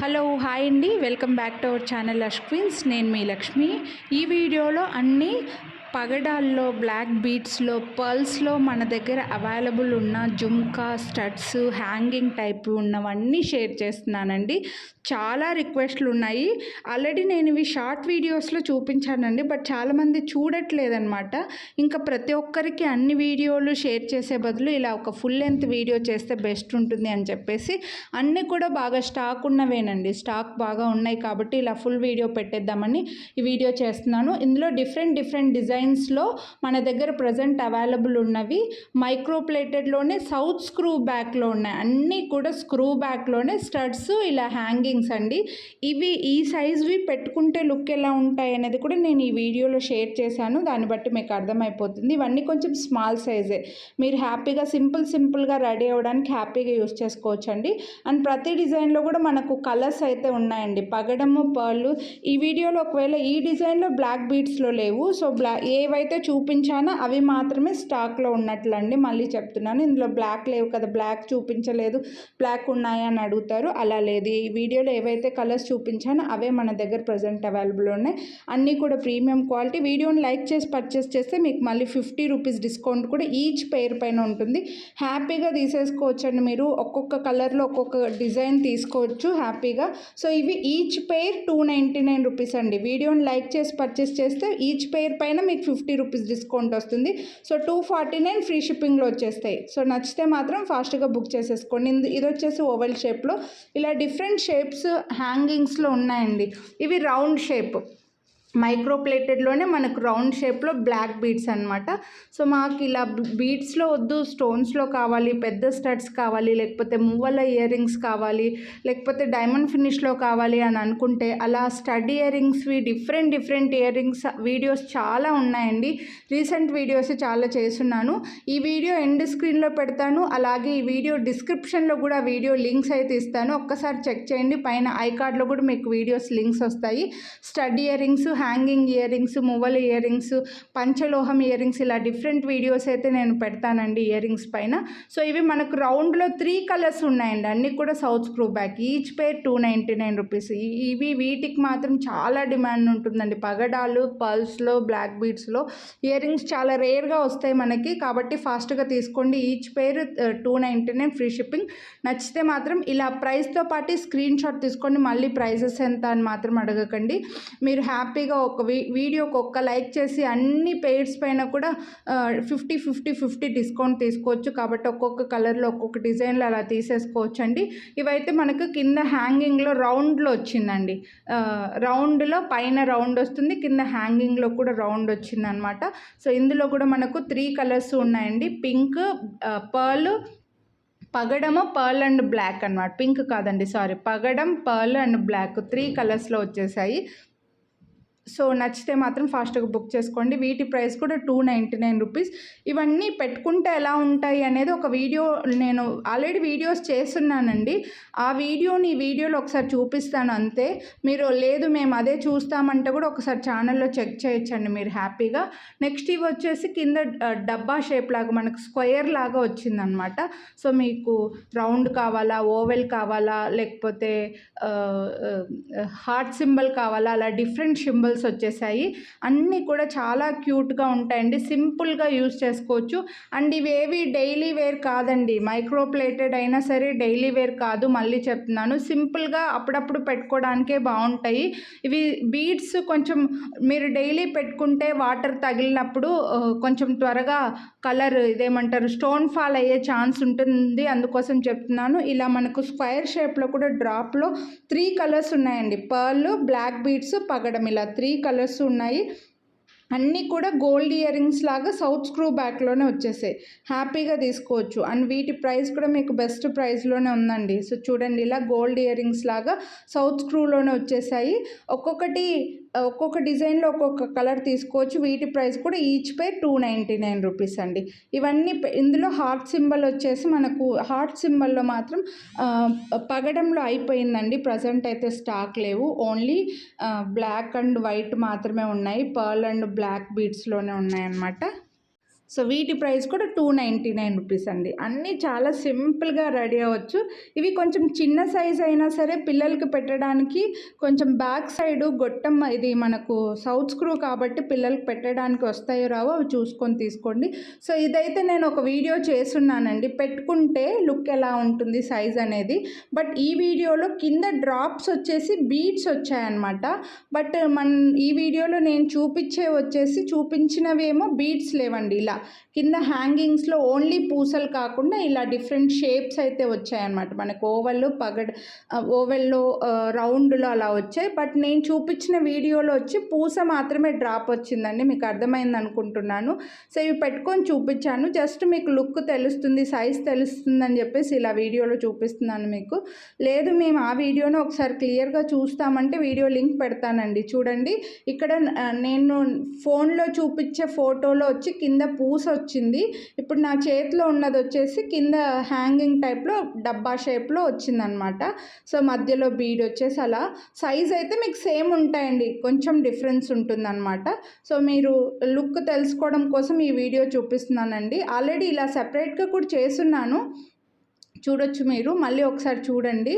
Hello hi అండి, welcome back to our channel lush queens. నేను మీ లక్ష్మి. ఈ వీడియోలో అన్ని పగడాల్లో, బ్లాక్ బీట్స్లో, పర్ల్స్లో మన దగ్గర అవైలబుల్ ఉన్న జుమ్కా, స్టడ్స్, హ్యాంగింగ్ టైప్ ఉన్నవన్నీ షేర్ చేస్తున్నానండి. చాలా రిక్వెస్ట్లు ఉన్నాయి. ఆల్రెడీ నేను ఇవి షార్ట్ వీడియోస్లో చూపించానండి, బట్ చాలామంది చూడట్లేదన్నమాట. ఇంకా ప్రతి ఒక్కరికి అన్ని వీడియోలు షేర్ చేసే బదులు ఇలా ఒక ఫుల్ లెంత్ వీడియో చేస్తే బెస్ట్ ఉంటుంది అని చెప్పేసి అన్నీ కూడా బాగా స్టాక్ ఉన్నవేనండి. స్టాక్ బాగా ఉన్నాయి కాబట్టి ఇలా ఫుల్ వీడియో పెట్టేద్దామని ఈ వీడియో చేస్తున్నాను. ఇందులో డిఫరెంట్ డిజైన్స్లో మన దగ్గర ప్రజెంట్ అవైలబుల్ ఉన్నవి మైక్రో ప్లేటెడ్లోనే సౌత్ స్క్రూ బ్యాక్లో ఉన్నాయి. అన్నీ కూడా స్క్రూ బ్యాక్లోనే స్టడ్స్, ఇలా హ్యాంగింగ్స్ అండి. ఇవి ఈ సైజ్వి పెట్టుకుంటే లుక్ ఎలా ఉంటాయి అనేది కూడా నేను ఈ వీడియోలో షేర్ చేశాను. దాన్ని బట్టి మీకు అర్థమైపోతుంది. ఇవన్నీ కొంచెం స్మాల్ సైజే. మీరు హ్యాపీగా సింపుల్గా రెడీ అవ్వడానికి హ్యాపీగా యూస్ చేసుకోవచ్చు అండి. అండ్ ప్రతి డిజైన్లో కూడా మనకు కలర్స్ అయితే ఉన్నాయండి. పగడము, పర్లు. ఈ వీడియోలో ఒకవేళ ఈ డిజైన్లో బ్లాక్ బీట్స్లో లేవు. సో ఏవైతే చూపించానో అవి మాత్రమే స్టాక్లో ఉన్నట్లండి. మళ్ళీ చెప్తున్నాను, ఇందులో బ్లాక్ లేవు కదా, బ్లాక్ చూపించలేదు, బ్లాక్ ఉన్నాయా అని అడుగుతారు. అలా లేదు. ఈ వీడియోలో ఏవైతే కలర్స్ చూపించానో అవే మన దగ్గర ప్రజెంట్ అవైలబుల్ ఉన్నాయి. అన్నీ కూడా ప్రీమియం క్వాలిటీ. వీడియోని లైక్ చేసి పర్చేస్ చేస్తే మీకు మళ్ళీ 50 రూపీస్ డిస్కౌంట్ కూడా ఈచ్ పేర్ పైన ఉంటుంది. హ్యాపీగా తీసేసుకోవచ్చండి. మీరు ఒక్కొక్క కలర్లో ఒక్కొక్క డిజైన్ తీసుకోవచ్చు హ్యాపీగా. సో ఇవి ఈచ్ పేర్ 299 రూపీస్ అండి. వీడియోని లైక్ చేసి పర్చేస్ చేస్తే ఈచ్ పేర్ పైన మీకు 50 రూపీస్ డిస్కౌంట్ వస్తుంది. సో 249 ఫ్రీ షిప్పింగ్లో వచ్చేస్తాయి. సో నచ్చితే మాత్రం ఫాస్ట్గా బుక్ చేసేసుకోండి. ఇది వచ్చేసి ఓవెల్ షేప్లో ఇలా డిఫరెంట్ షేప్స్ హ్యాంగింగ్స్లో ఉన్నాయండి. ఇవి రౌండ్ షేప్ మైక్రో ప్లేటెడ్లోనే మనకు రౌండ్ షేప్లో బ్లాక్ బీడ్స్ అనమాట. సో మాకు ఇలా బీడ్స్లో వద్దు, స్టోన్స్లో కావాలి, పెద్ద స్టడ్స్ కావాలి, లేకపోతే మువ్వల ఇయర్ రింగ్స్ కావాలి, లేకపోతే డైమండ్ ఫినిష్లో కావాలి అని అనుకుంటే అలా స్టడ్ ఇయర్ రింగ్స్వి డిఫరెంట్ ఇయర్ రింగ్స్ వీడియోస్ చాలా ఉన్నాయండి. రీసెంట్ వీడియోస్ చాలా చేస్తున్నాను. ఈ వీడియో ఎండ్ స్క్రీన్లో పెడతాను. అలాగే ఈ వీడియో డిస్క్రిప్షన్లో కూడా వీడియో లింక్స్ అయితే ఇస్తాను. ఒక్కసారి చెక్ చేయండి. పైన ఐ కార్డ్లో కూడా మీకు వీడియోస్ లింక్స్ వస్తాయి. Stud earrings, hanging earrings, మువ్వల ఇయర్ రింగ్స్, పంచలోహం ఇయర్ రింగ్స్, ఇలా డిఫరెంట్ వీడియోస్ అయితే నేను పెడతానండి ఇయర్ రింగ్స్ పైన. సో ఇవి మనకు రౌండ్లో 3 కలర్స్ ఉన్నాయండి. అన్నీ కూడా సౌత్ స్క్రూ బ్యాక్. ఈచ్ పేర్ 299 రూపీస్. వీటికి మాత్రం చాలా డిమాండ్ ఉంటుందండి. పగడాలు, పల్స్లో, బ్లాక్ బీడ్స్లో ఇయర్ రింగ్స్ చాలా రేర్గా వస్తాయి మనకి. కాబట్టి ఫాస్ట్గా తీసుకోండి. ఈచ్ పేర్ 299 ఫ్రీ షిప్పింగ్. నచ్చితే మాత్రం ఇలా ప్రైస్తో పాటు స్క్రీన్ షాట్ తీసుకోండి. మళ్ళీ ప్రైజెస్ ఎంత అని మాత్రం అడగకండి. మీరు హ్యాపీగా ఒక వీడియోకి ఒక్క లైక్ చేసి అన్ని పేర్స్ పైన కూడా 50 డిస్కౌంట్ తీసుకోవచ్చు. కాబట్టి ఒక్కొక్క కలర్లో ఒక్కొక్క డిజైన్లో అలా తీసేసుకోవచ్చు అండి. ఇవైతే మనకు కింద హ్యాంగింగ్లో రౌండ్లో వచ్చిందండి. రౌండ్లో పైన రౌండ్ వస్తుంది, కింద హ్యాంగింగ్లో కూడా రౌండ్ వచ్చిందనమాట. సో ఇందులో కూడా మనకు 3 కలర్స్ ఉన్నాయండి. పింక్, పర్ల్, పగడము, పర్ల్ అండ్ బ్లాక్ అనమాట. పింక్ కాదండి, సారీ, పగడం, పర్ల్ అండ్ బ్లాక్ 3 కలర్స్లో వచ్చేసాయి. సో నచ్చితే మాత్రం ఫాస్ట్గా బుక్ చేసుకోండి. వీటి ప్రైస్ కూడా 299 రూపీస్. ఇవన్నీ పెట్టుకుంటే ఎలా ఉంటాయి అనేది ఒక వీడియో నేను ఆల్రెడీ వీడియోస్ చేస్తున్నానండి. ఆ వీడియోని ఈ వీడియోలో ఒకసారి చూపిస్తాను అంతే. మీరు లేదు మేము అదే చూస్తామంటే కూడా ఒకసారి ఛానల్లో చెక్ చేయొచ్చండి మీరు హ్యాపీగా. నెక్స్ట్ ఇవి వచ్చేసి కింద డబ్బా షేప్ లాగా మనకు స్క్వేర్ లాగా వచ్చిందనమాట. సో మీకు రౌండ్ కావాలా, ఓవెల్ కావాలా, లేకపోతే హార్ట్ సింబల్ కావాలా, అలా డిఫరెంట్ సింబల్స్ వచ్చేసాయి. అన్నీ కూడా చాలా క్యూట్గా ఉంటాయండి. సింపుల్గా యూస్ చేసుకోవచ్చు. అండ్ ఇవేవి డైలీ వేర్ కాదండి. మైక్రో ప్లేటెడ్ అయినా సరే డైలీ వేర్ కాదు. మళ్ళీ చెప్తున్నాను, సింపుల్గా అప్పుడప్పుడు పెట్టుకోవడానికే బాగుంటాయి. ఇవి బీడ్స్ కొంచెం మీరు డైలీ పెట్టుకుంటే వాటర్ తగిలినప్పుడు కొంచెం త్వరగా కలర్ ఇదేమంటారు స్టోన్ ఫాల్ అయ్యే ఛాన్స్ ఉంటుంది. అందుకోసం చెప్తున్నాను. ఇలా మనకు స్క్వేర్ షేప్లో కూడా డ్రాప్లో 3 కలర్స్ ఉన్నాయండి. పర్ల్, బ్లాక్ బీడ్స్, పగడం, ఇలా 3 కలర్స్ ఉన్నాయి. అన్నీ కూడా గోల్డ్ ఇయర్ రింగ్స్ లాగా సౌత్ స్క్రూ బ్యాక్లోనే వచ్చేసాయి. హ్యాపీగా తీసుకోవచ్చు. అండ్ వీటి ప్రైస్ కూడా మీకు బెస్ట్ ప్రైస్లోనే ఉందండి. సో చూడండి, ఇలా గోల్డ్ ఇయర్ రింగ్స్ లాగా సౌత్ స్క్రూలోనే వచ్చేసాయి. ఒక్కొక్క డిజైన్లో ఒక్కొక్క కలర్ తీసుకోవచ్చు. వీటి ప్రైస్ కూడా ఈచ్ పేర్ 299 రూపీస్ అండి. ఇవన్నీ ఇందులో హార్ట్ సింబల్ వచ్చేసి మనకు హార్ట్ సింబల్లో మాత్రం పగడంలో అయిపోయిందండి. ప్రజెంట్ అయితే స్టాక్ లేవు. ఓన్లీ బ్లాక్ అండ్ వైట్ మాత్రమే ఉన్నాయి. పర్ల్ అండ్ బ్లాక్ బీడ్స్లోనే ఉన్నాయన్నమాట. సో వీటి ప్రైస్ కూడా 299 రూపీస్ అండి. అన్నీ చాలా సింపుల్గా రెడీ అవ్వచ్చు. ఇవి కొంచెం చిన్న సైజ్ అయినా సరే పిల్లలకి పెట్టడానికి కొంచెం బ్యాక్ సైడ్ గొట్టం ఇది మనకు సౌత్ స్క్రూ కాబట్టి పిల్లలకి పెట్టడానికి వస్తాయో రావో అవి చూసుకొని తీసుకోండి. సో ఇదైతే నేను ఒక వీడియో చేస్తున్నానండి, పెట్టుకుంటే లుక్ ఎలా ఉంటుంది సైజ్ అనేది. బట్ ఈ వీడియోలో కింద డ్రాప్స్ వచ్చేసి బీడ్స్ వచ్చాయన్నమాట. బట్ ఈ వీడియోలో నేను చూపించినవేమో బీడ్స్ లేవండి. ఇలా కింద హ్యాంగింగ్స్లో ఓన్లీ పూసలు కాకుండా ఇలా డిఫరెంట్ షేప్స్ అయితే వచ్చాయన్నమాట. మనకు ఓవెల్లో రౌండ్లో అలా వచ్చాయి. బట్ నేను చూపించిన వీడియోలో వచ్చి పూస మాత్రమే డ్రాప్ వచ్చిందండి. మీకు అర్థమైంది అనుకుంటున్నాను. సో ఇవి పెట్టుకొని చూపించాను, జస్ట్ మీకు లుక్ తెలుస్తుంది, సైజ్ తెలుస్తుంది అని చెప్పేసి ఇలా వీడియోలో చూపిస్తున్నాను మీకు. లేదు మేము ఆ వీడియోను ఒకసారి క్లియర్గా చూస్తామంటే వీడియో లింక్ పెడతానండి, చూడండి. ఇక్కడ నేను ఫోన్లో చూపించే ఫోటోలో వచ్చి కింద పూస వచ్చింది. ఇప్పుడు నా చేతిలో ఉన్నది వచ్చేసి కింద హ్యాంగింగ్ టైప్లో డబ్బా షేప్లో వచ్చిందనమాట. సో మధ్యలో బీడ్ వచ్చేసి అలా సైజ్ అయితే మీకు సేమ్ ఉంటాయండి, కొంచెం డిఫరెన్స్ ఉంటుందన్నమాట. సో మీరు లుక్ తెలుసుకోవడం కోసం ఈ వీడియో చూపిస్తున్నానండి. ఆల్రెడీ ఇలా సెపరేట్గా కూడా చేస్తున్నాను, చూడొచ్చు మీరు. మళ్ళీ ఒకసారి చూడండి.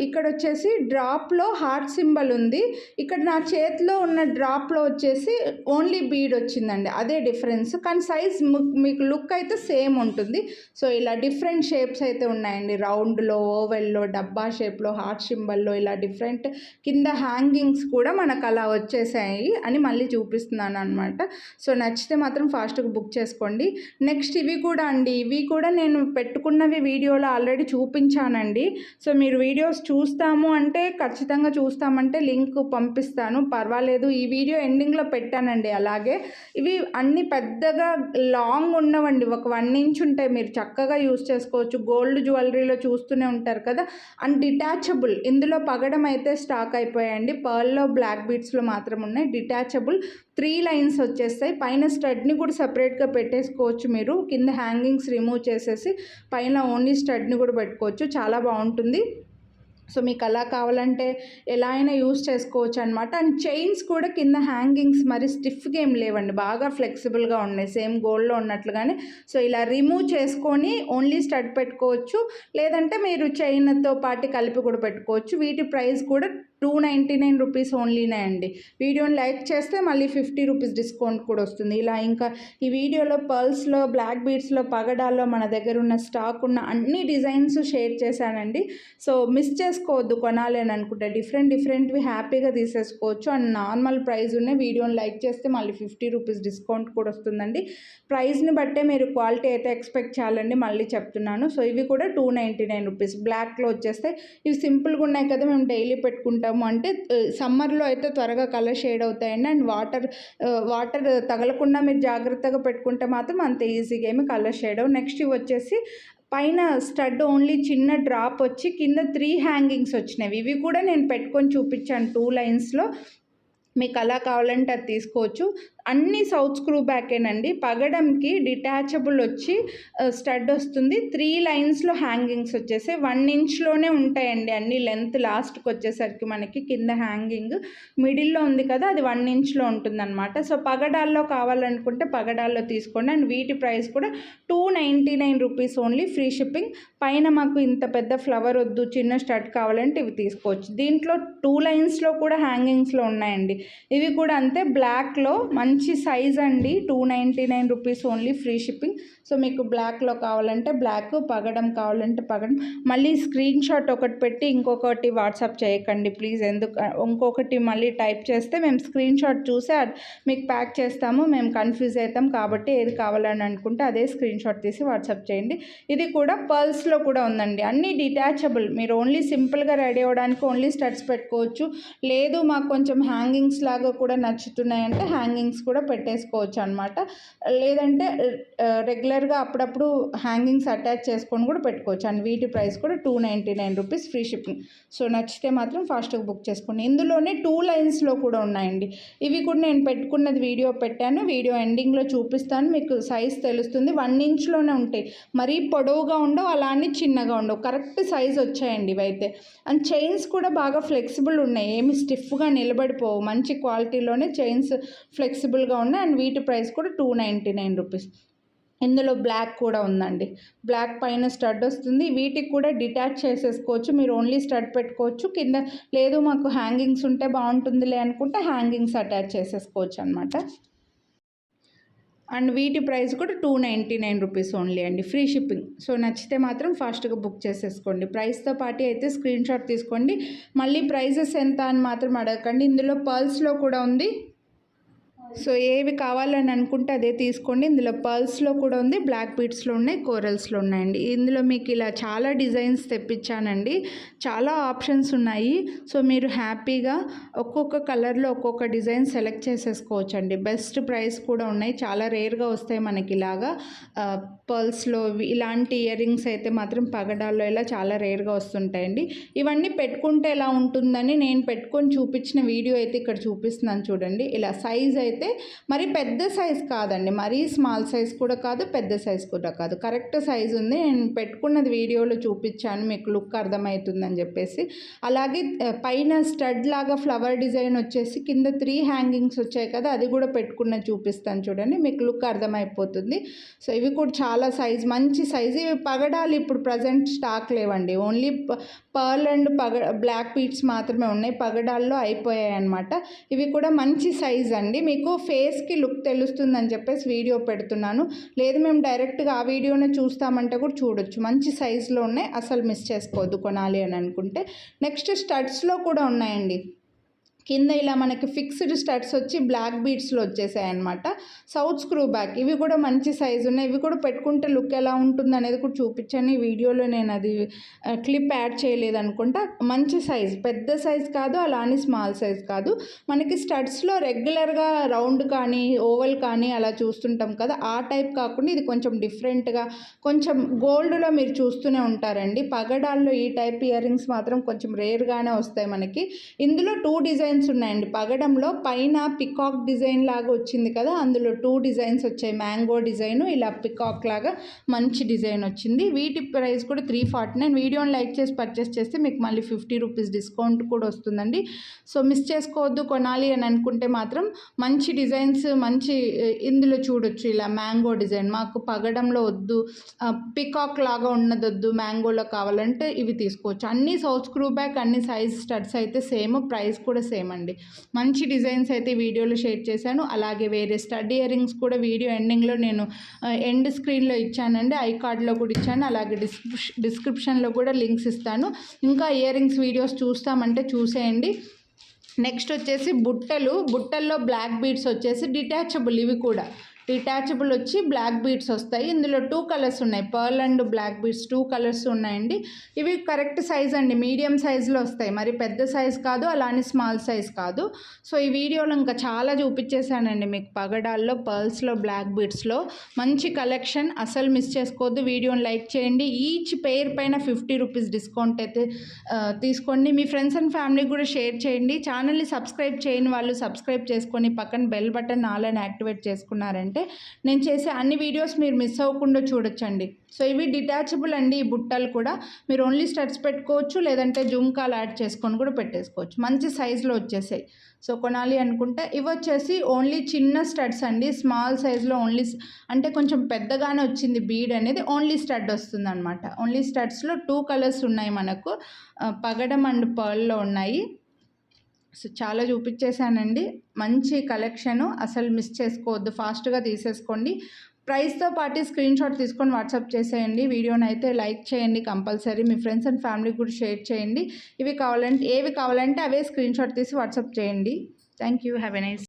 ఇక్కడ వచ్చేసి డ్రాప్లో హార్ట్ సింబల్ ఉంది, ఇక్కడ నా చేతిలో ఉన్న డ్రాప్లో వచ్చేసి ఓన్లీ బీడ్ వచ్చిందండి, అదే డిఫరెన్స్. కానీ సైజ్ మీకు లుక్ అయితే సేమ్ ఉంటుంది. సో ఇలా డిఫరెంట్ షేప్స్ అయితే ఉన్నాయండి, రౌండ్లో, ఓవెల్లో, డబ్బా షేప్లో, హార్ట్ సింబల్లో, ఇలా డిఫరెంట్. కింద హ్యాంగింగ్స్ కూడా మనకు అలా వచ్చేసాయి అని మళ్ళీ చూపిస్తున్నాను అనమాట. సో నచ్చితే మాత్రం ఫాస్ట్గా బుక్ చేసుకోండి. నెక్స్ట్ ఇవి కూడా అండి, ఇవి కూడా నేను పెట్టుకున్నవి వీడియోలో ఆల్రెడీ చూపించానండి. సో మీరు వీడియోస్ చూస్తాము అంటే ఖచ్చితంగా చూస్తామంటే లింక్ పంపిస్తాను, పర్వాలేదు. ఈ వీడియో ఎండింగ్లో పెట్టానండి. అలాగే ఇవి అన్ని పెద్దగా లాంగ్ ఉండవండి, ఒక 1 ఇంచ్ ఉంటాయి, మీరు చక్కగా యూస్ చేసుకోవచ్చు. గోల్డ్ జ్యువెలరీలో చూస్తూనే ఉంటారు కదా, అండ్ డిటాచబుల్. ఇందులో పగడం అయితే స్టాక్ అయిపోయాయండి, పర్ల్లో బ్లాక్ బీడ్స్లో మాత్రం ఉన్నాయి. డిటాచబుల్ 3 లైన్స్ వచ్చేస్తాయి. పైన స్టడ్ని కూడా సపరేట్గా పెట్టేసుకోవచ్చు మీరు, కింద హ్యాంగింగ్స్ రిమూవ్ చేసేసి పైన ఓన్లీ స్టడ్ని కూడా పెట్టుకోవచ్చు, చాలా బాగుంటుంది. సో మీకు అలా కావాలంటే ఎలా అయినా యూస్ చేసుకోవచ్చు అనమాట. అండ్ చైన్స్ కూడా కింద హ్యాంగింగ్స్ మరి స్టిఫ్గా ఏం లేవండి, బాగా ఫ్లెక్సిబుల్గా ఉన్నాయి, సేమ్ గోల్డ్లో ఉన్నట్లుగానే. సో ఇలా రిమూవ్ చేసుకొని ఓన్లీ స్టడ్ పెట్టుకోవచ్చు, లేదంటే మీరు చైన్తో పాటు కలిపి కూడా పెట్టుకోవచ్చు. వీటి ప్రైస్ కూడా 299 రూపీస్ ఓన్లీనే అండి. వీడియోని లైక్ చేస్తే మళ్ళీ 50 రూపీస్ డిస్కౌంట్ కూడా వస్తుంది. ఇలా ఇంకా ఈ వీడియోలో పర్ల్స్లో, బ్లాక్ బీడ్స్లో, పగడాల్లో మన దగ్గర ఉన్న స్టాక్ ఉన్న అన్ని డిజైన్స్ షేర్ చేశానండి. సో మిస్ చేసుకోవద్దు, కొనాలి అని అనుకుంటే డిఫరెంట్వి హ్యాపీగా తీసేసుకోవచ్చు. అండ్ నార్మల్ ప్రైస్ ఉన్నాయి. వీడియోని లైక్ చేస్తే మళ్ళీ 50 రూపీస్ డిస్కౌంట్ కూడా వస్తుందండి. ప్రైస్ని బట్టే మీరు క్వాలిటీ అయితే ఎక్స్పెక్ట్ చేయాలండి, మళ్ళీ చెప్తున్నాను. సో ఇవి కూడా 299 రూపీస్. బ్లాక్లో వచ్చేస్తే ఇవి సింపుల్గా ఉన్నాయి కదా, మేము డైలీ పెట్టుకుంటాము అంటే సమ్మర్లో అయితే త్వరగా కలర్ షేడ్ అవుతాయండి. అండ్ వాటర్ తగలకుండా మీరు జాగ్రత్తగా పెట్టుకుంటే మాత్రం అంత ఈజీగా ఏమి కలర్ షేడ్ అవ్వవు. నెక్స్ట్ ఇవి వచ్చేసి పైన స్టడ్ ఓన్లీ చిన్న డ్రాప్ వచ్చి కింద 3 హ్యాంగింగ్స్ వచ్చినవి. ఇవి కూడా నేను పెట్టుకొని చూపించాను 2 లైన్స్లో, మీకు అలా కావాలంటే అది తీసుకోవచ్చు. అన్నీ సౌత్ స్క్రూ బ్యాకేనండి. పగడంకి డిటాచబుల్ వచ్చి స్టడ్ వస్తుంది, 3 లైన్స్లో హ్యాంగింగ్స్ వచ్చేసి 1 ఇంచ్లోనే ఉంటాయండి అన్ని. లెంత్ లాస్ట్కి వచ్చేసరికి మనకి కింద హ్యాంగింగ్ మిడిల్లో ఉంది కదా, అది 1 ఇంచ్లో ఉంటుందన్నమాట. సో పగడాల్లో కావాలనుకుంటే పగడాల్లో తీసుకోండి. అండ్ వీటి ప్రైస్ కూడా 299 రూపీస్ ఓన్లీ, ఫ్రీ షిప్పింగ్. పైన మాకు ఇంత పెద్ద ఫ్లవర్ వద్దు, చిన్న స్టడ్ కావాలంటే ఇవి తీసుకోవచ్చు. దీంట్లో 2 లైన్స్లో కూడా హ్యాంగింగ్స్లో ఉన్నాయండి. ఇవి కూడా అంతే, బ్లాక్లో మంచి సైజ్ అండి. 299 rupees only, free shipping. So మీకు బ్లాక్లో కావాలంటే బ్లాక్, పగడం కావాలంటే పగడం. మళ్ళీ స్క్రీన్ షాట్ ఒకటి పెట్టి ఇంకొకటి వాట్సాప్ చేయకండి ప్లీజ్, ఇంకొకటి మళ్ళీ టైప్ చేస్తే మేము స్క్రీన్ షాట్ చూసి మీకు ప్యాక్ చేస్తాము, మేము కన్ఫ్యూజ్ అవుతాం. కాబట్టి ఏది కావాలని అనుకుంటే అదే స్క్రీన్ షాట్ తీసి వాట్సాప్ చేయండి. ఇది కూడా పర్ల్స్లో కూడా ఉందండి, అన్నీ డిటాచబుల్. మీరు ఓన్లీ సింపుల్గా రెడీ అవ్వడానికి ఓన్లీ స్టడ్స్ పెట్టుకోవచ్చు, లేదు మాకు కొంచెం హ్యాంగింగ్స్ లాగా కూడా నచ్చుతున్నాయంటే హ్యాంగింగ్స్ కూడా పెట్టేసుకోవచ్చు అనమాట. లేదంటే రెగ్యులర్గా అప్పుడప్పుడు హ్యాంగింగ్స్ అటాచ్ చేసుకొని కూడా పెట్టుకోవచ్చు. అండ్ వీటి ప్రైస్ కూడా 299 రూపీస్, ఫ్రీ షిప్పింగ్. సో నచ్చితే మాత్రం ఫాస్ట్గా బుక్ చేసుకోండి. ఇందులోనే 2 లైన్స్లో కూడా ఉన్నాయండి. ఇవి కూడా నేను పెట్టుకున్నది వీడియో పెట్టాను, వీడియో ఎండింగ్లో చూపిస్తాను, మీకు సైజ్ తెలుస్తుంది. 1 ఇంచ్లోనే ఉంటాయి, మరీ పొడవుగా ఉండవు, అలా అని చిన్నగా ఉండవు, కరెక్ట్ సైజ్ వచ్చాయండి ఇవైతే. అండ్ చైన్స్ కూడా బాగా ఫ్లెక్సిబుల్ ఉన్నాయి, ఏమి స్టిఫ్గా నిలబడిపోవు, మంచి క్వాలిటీలోనే చైన్స్ ఫ్లెక్సిబుల్ అవైలబుల్గా ఉన్నాయి. అండ్ వీటి ప్రైస్ కూడా 299 రూపీస్. ఇందులో బ్లాక్ కూడా ఉందండి. బ్లాక్ పైన స్టడ్ వస్తుంది. వీటికి కూడా డిటాచ్ చేసేసుకోవచ్చు. మీరు ఓన్లీ స్టడ్ పెట్టుకోవచ్చు. కింద లేదు మాకు హ్యాంగింగ్స్ ఉంటే బాగుంటుందిలే అనుకుంటే హ్యాంగింగ్స్ అటాచ్ చేసేసుకోవచ్చు అనమాట. అండ్ వీటి ప్రైస్ కూడా 299 రూపీస్ ఓన్లీ అండి, ఫ్రీ షిప్పింగ్. సో నచ్చితే మాత్రం ఫాస్ట్గా బుక్ చేసేసుకోండి. ప్రైస్తో పాటు అయితే స్క్రీన్ షాట్ తీసుకోండి. మళ్ళీ ప్రైజెస్ ఎంత అని మాత్రం అడగకండి. ఇందులో పర్ల్స్లో కూడా ఉంది. సో ఏవి కావాలని అనుకుంటే అదే తీసుకోండి. ఇందులో పర్ల్స్లో కూడా ఉంది, బ్లాక్ బీడ్స్లో ఉన్నాయి, కోరల్స్లో ఉన్నాయండి. ఇందులో మీకు ఇలా చాలా డిజైన్స్ తెప్పించానండి. చాలా ఆప్షన్స్ ఉన్నాయి. సో మీరు హ్యాపీగా ఒక్కొక్క కలర్లో ఒక్కొక్క డిజైన్ సెలెక్ట్ చేసేసుకోవచ్చు అండి. బెస్ట్ ప్రైస్ కూడా ఉన్నాయి. చాలా రేర్గా వస్తాయి మనకి ఇలాగా పర్ల్స్లో ఇలాంటి ఇయర్ రింగ్స్ అయితే మాత్రం పగడాల్లో ఇలా చాలా రేర్గా వస్తుంటాయండి. ఇవన్నీ పెట్టుకుంటే ఎలా ఉంటుందని నేను పెట్టుకొని చూపించిన వీడియో అయితే ఇక్కడ చూపిస్తున్నాను చూడండి. ఇలా సైజ్ అయితే మరి పెద్ద సైజ్ కాదండి, మరీ స్మాల్ సైజ్ కూడా కాదు, పెద్ద సైజ్ కూడా కాదు, కరెక్ట్ సైజ్ ఉంది. నేను పెట్టుకున్నది వీడియోలో చూపించాను, మీకు లుక్ అర్థమవుతుందని చెప్పేసి. అలాగే పైన స్టడ్ లాగా ఫ్లవర్ డిజైన్ వచ్చేసి కింద 3 హ్యాంగింగ్స్ వచ్చాయి కదా, అది కూడా పెట్టుకున్నది చూపిస్తాను చూడండి, మీకు లుక్ అర్థమైపోతుంది. సో ఇవి కూడా చాలా సైజ్, మంచి సైజ్. ఇవి పగడాలు ఇప్పుడు ప్రజెంట్ స్టాక్ లేవండి, only pearl and black beads మాత్రమే ఉన్నాయి. పగడాల్లో అయిపోయాయి అన్నమాట. ఇవి కూడా మంచి సైజ్ అండి. మీకు ఫేస్కి లుక్ తెలుస్తుందని చెప్పేసి వీడియో పెడుతున్నాను. లేదు మేము డైరెక్ట్గా ఆ వీడియోనే చూస్తామంటే కూడా చూడొచ్చు. మంచి సైజులో ఉన్నాయి, అసలు మిస్ చేసుకోవద్దు కొనాలి అని అనుకుంటే. నెక్స్ట్ స్టడ్స్లో కూడా ఉన్నాయండి. కింద ఇలా మనకి ఫిక్స్డ్ స్టడ్స్ వచ్చి బ్లాక్ బీడ్స్లో వచ్చేసాయి అనమాట. సౌత్ స్క్రూ బ్యాక్, ఇవి కూడా మంచి సైజు ఉన్నాయి. ఇవి కూడా పెట్టుకుంటే లుక్ ఎలా ఉంటుంది అనేది కూడా చూపించాను. ఈ వీడియోలో నేను అది క్లిప్ యాడ్ చేయలేదు అనుకుంటా. మంచి సైజ్, పెద్ద సైజ్ కాదు, అలా అని స్మాల్ సైజ్ కాదు. మనకి స్టడ్స్లో రెగ్యులర్గా రౌండ్ కానీ ఓవల్ కానీ అలా చూస్తుంటాం కదా, ఆ టైప్ కాకుండా ఇది కొంచెం డిఫరెంట్గా, కొంచెం గోల్డ్లో మీరు చూస్తూనే ఉంటారండి. పగడాల్లో ఈ టైప్ ఇయర్ రింగ్స్ మాత్రం కొంచెం రేర్గానే వస్తాయి మనకి. ఇందులో 2 డిజైన్స్ ఉన్నాయండి. పగడంలో పైన పికాక్ డిజైన్ లాగా వచ్చింది కదా, అందులో 2 డిజైన్స్ వచ్చాయి. మ్యాంగో డిజైన్, ఇలా పికాక్ లాగా మంచి డిజైన్ వచ్చింది. వీటి ప్రైస్ కూడా 349. వీడియోని లైక్ చేసి పర్చేస్ చేస్తే మీకు మళ్ళీ 50 రూపీస్ డిస్కౌంట్ కూడా వస్తుందండి. సో మిస్ చేసుకోవద్దు. కొనాలి అని అనుకుంటే మాత్రం మంచి డిజైన్స్, మంచి ఇందులో చూడొచ్చు. ఇలా మ్యాంగో డిజైన్, మాకు పగడంలో వద్దు, పికాక్ లాగా ఉన్నది వద్దు, మ్యాంగోలో కావాలంటే ఇవి తీసుకోవచ్చు. అన్ని సౌత్ స్క్రూ బ్యాక్, అన్ని సైజ్ స్టడ్స్ అయితే సేమ్, ప్రైస్ కూడా సేమ్ అండి. మంచి డిజైన్స్ అయితే వీడియోలో షేర్ చేశాను. అలాగే వేరే స్టడ్ ఇయర్ రింగ్స్ కూడా వీడియో ఎండింగ్లో నేను ఎండ్ స్క్రీన్లో ఇచ్చానండి, ఐ కార్డ్లో కూడా ఇచ్చాను. అలాగే డిస్క్రిప్షన్లో కూడా లింక్స్ ఇస్తాను. ఇంకా ఇయర్ రింగ్స్ వీడియోస్ చూస్తామంటే చూసేయండి. నెక్స్ట్ వచ్చేసి బుట్టల్లో బ్లాక్ బీడ్స్ వచ్చేసి డిటాచబుల్, ఇవి కూడా డిటాచబుల్ వచ్చి బ్లాక్ బీడ్స్ వస్తాయి. ఇందులో 2 కలర్స్ ఉన్నాయి, pearl and black beads 2 colours ఉన్నాయండి. ఇవి కరెక్ట్ సైజ్ అండి, మీడియం సైజులో వస్తాయి, మరి పెద్ద సైజ్ కాదు, అలానే స్మాల్ సైజ్ కాదు. సో ఈ వీడియోలో ఇంకా చాలా చూపించేశానండి మీకు పగడాల్లో, పర్ల్స్లో, బ్లాక్ బీడ్స్లో మంచి కలెక్షన్. అసలు మిస్ చేసుకోవద్దు. వీడియోని లైక్ చేయండి. ఈచ్ పెయిర్ పైన 50 రూపీస్ డిస్కౌంట్ అయితే తీసుకోండి. మీ ఫ్రెండ్స్ అండ్ ఫ్యామిలీకి కూడా షేర్ చేయండి. ఛానల్ని సబ్స్క్రైబ్ చేయని వాళ్ళు సబ్స్క్రైబ్ చేసుకొని పక్కన బెల్ బటన్ ఆల్ యాక్టివేట్ చేసుకున్నారంటే నేను చేసే అన్ని వీడియోస్ మీరు మిస్ అవ్వకుండా చూడొచ్చండి. సో ఇవి డిటాచబుల్ అండి. ఈ బుట్టలు కూడా మీరు ఓన్లీ స్టడ్స్ పెట్టుకోవచ్చు, లేదంటే జుమ్కాలు యాడ్ చేసుకొని కూడా పెట్టేసుకోవచ్చు. మంచి సైజులో వచ్చేసాయి. సో కొనాలి అనుకుంటే ఇవి వచ్చేసి ఓన్లీ చిన్న స్టడ్స్ అండి, స్మాల్ సైజులో ఓన్లీ, అంటే కొంచెం పెద్దగానే వచ్చింది బీడ్ అనేది, ఓన్లీ స్టడ్ వస్తుంది అనమాట. ఓన్లీ స్టడ్స్లో 2 కలర్స్ ఉన్నాయి మనకు, పగడం అండ్ పర్ల్లో ఉన్నాయి. సో చాలా చూపించేశానండి. మంచి కలెక్షను, అసలు మిస్ చేసుకోవద్దు. ఫాస్ట్గా తీసేసుకోండి. ప్రైస్తో పాటు స్క్రీన్ షాట్ తీసుకొని వాట్సాప్ చేసేయండి. వీడియోని అయితే లైక్ చేయండి కంపల్సరీ. మీ ఫ్రెండ్స్ అండ్ ఫ్యామిలీకి కూడా షేర్ చేయండి. ఏవి కావాలంటే అవే స్క్రీన్ షాట్ తీసి వాట్సాప్ చేయండి. Thank you. Have a nice